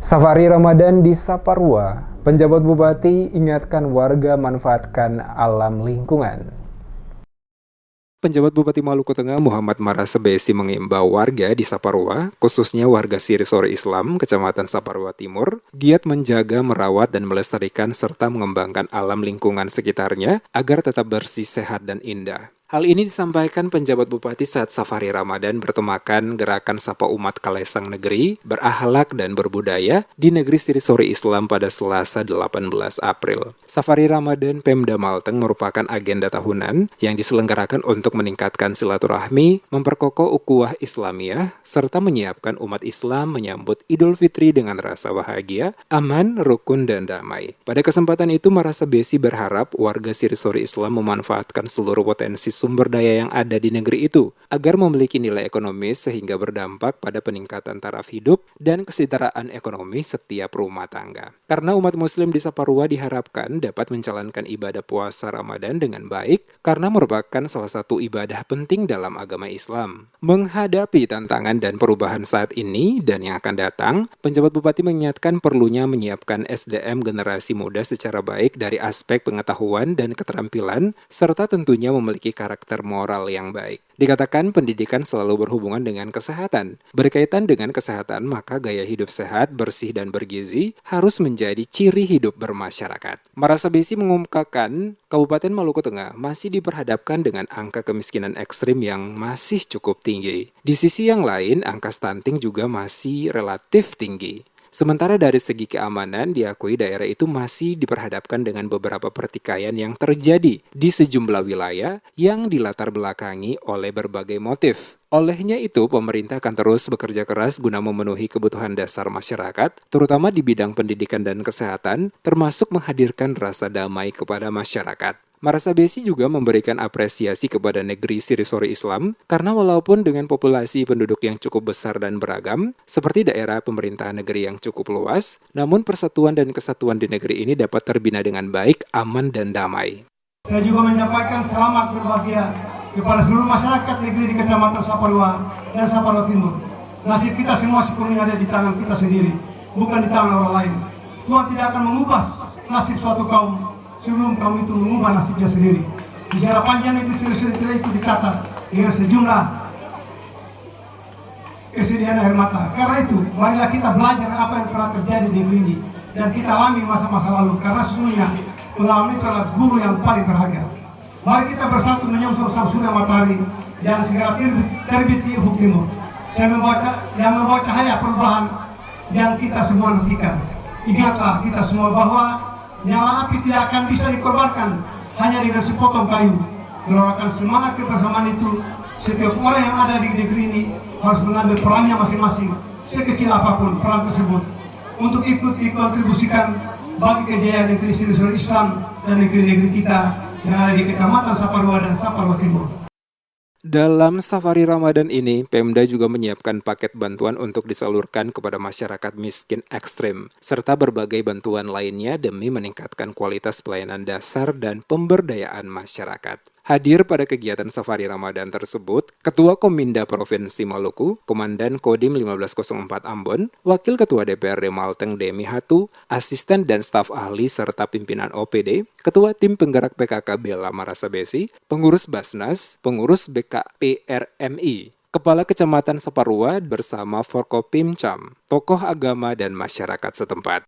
Safari Ramadan di Saparua, penjabat bupati ingatkan warga manfaatkan alam lingkungan. Penjabat Bupati Maluku Tengah Muhammad Marasa Besi mengimbau warga di Saparua, khususnya warga Sirisore Islam, Kecamatan Saparua Timur, giat menjaga, merawat, dan melestarikan serta mengembangkan alam lingkungan sekitarnya agar tetap bersih, sehat, dan indah. Hal ini disampaikan penjabat bupati saat Safari Ramadan bertemakan gerakan Sapa Umat Kalesang Negeri, Berakhlak dan Berbudaya di Negeri Sirisore Islam pada Selasa 18 April. Safari Ramadan Pemda Malteng merupakan agenda tahunan yang diselenggarakan untuk meningkatkan silaturahmi, memperkokoh ukhuwah Islamiyah, serta menyiapkan umat Islam menyambut Idul Fitri dengan rasa bahagia, aman, rukun, dan damai. Pada kesempatan itu, Marasa Besi berharap warga Sirisore Islam memanfaatkan seluruh potensi sumber daya yang ada di negeri itu agar memiliki nilai ekonomis sehingga berdampak pada peningkatan taraf hidup dan kesejahteraan ekonomi setiap rumah tangga. Karena umat muslim di Saparua diharapkan dapat menjalankan ibadah puasa Ramadan dengan baik karena merupakan salah satu ibadah penting dalam agama Islam. Menghadapi tantangan dan perubahan saat ini dan yang akan datang, penjabat bupati mengingatkan perlunya menyiapkan SDM generasi muda secara baik dari aspek pengetahuan dan keterampilan serta tentunya memiliki karakter moral yang baik. Dikatakan pendidikan selalu berhubungan dengan kesehatan. Berkaitan dengan kesehatan, maka gaya hidup sehat, bersih, dan bergizi harus menjadi ciri hidup bermasyarakat. Marasa Besi mengungkapkan, Kabupaten Maluku Tengah masih diperhadapkan dengan angka kemiskinan ekstrim yang masih cukup tinggi. Di sisi yang lain, angka stunting juga masih relatif tinggi. Sementara dari segi keamanan, diakui daerah itu masih diperhadapkan dengan beberapa pertikaian yang terjadi di sejumlah wilayah yang dilatar belakangi oleh berbagai motif. Olehnya itu, pemerintah akan terus bekerja keras guna memenuhi kebutuhan dasar masyarakat, terutama di bidang pendidikan dan kesehatan, termasuk menghadirkan rasa damai kepada masyarakat. Marasa Besi juga memberikan apresiasi kepada negeri Sirisore Islam karena walaupun dengan populasi penduduk yang cukup besar dan beragam, seperti daerah pemerintahan negeri yang cukup luas, namun persatuan dan kesatuan di negeri ini dapat terbina dengan baik, aman, dan damai. Saya juga menyampaikan selamat berbahagia kepada seluruh masyarakat negeri di Kecamatan Saparua dan Saparua Timur. Nasib kita semua sepenuhnya ada di tangan kita sendiri, bukan di tangan orang lain. Tuhan tidak akan mengubah nasib suatu kaum sebelum kamu itu mengubah nasibnya sendiri. Sejarah panjang itu itu dicatat dengan sejumlah kesedihan air mata. Karena itu, marilah kita belajar apa yang pernah terjadi di negeri ini dan kita alami masa-masa lalu. Karena sesungguhnya pengalaman itu adalah guru yang paling berharga. Mari kita bersatu menyongsong sang surya matahari dan segera terbit di ufuk timur. Saya membawa cahaya perubahan yang kita semua nantikan. Ingatlah kita semua bahwa nyala api tidak akan bisa dikorbankan hanya dengan sepotong kayu. Gelorakan semangat kebersamaan itu, setiap orang yang ada di negeri ini harus mengambil perannya masing-masing, sekecil apapun peran tersebut, untuk ikut dikontribusikan bagi kejayaan negeri Sirisore Islam dan negeri-negeri kita yang ada di Kecamatan Saparua dan Saparua Timur. Dalam Safari Ramadan ini, Pemda juga menyiapkan paket bantuan untuk disalurkan kepada masyarakat miskin ekstrim, serta berbagai bantuan lainnya demi meningkatkan kualitas pelayanan dasar dan pemberdayaan masyarakat. Hadir pada kegiatan Safari Ramadan tersebut, Ketua Kominda Provinsi Maluku, Komandan Kodim 1504 Ambon, Wakil Ketua DPRD Malteng Demi Hatu, asisten dan staf ahli serta pimpinan OPD, Ketua Tim Penggerak PKK Bella Marasa Besi, pengurus Basnas, pengurus BKPRMI, Kepala Kecamatan Saparua bersama Forkopimcam, tokoh agama dan masyarakat setempat.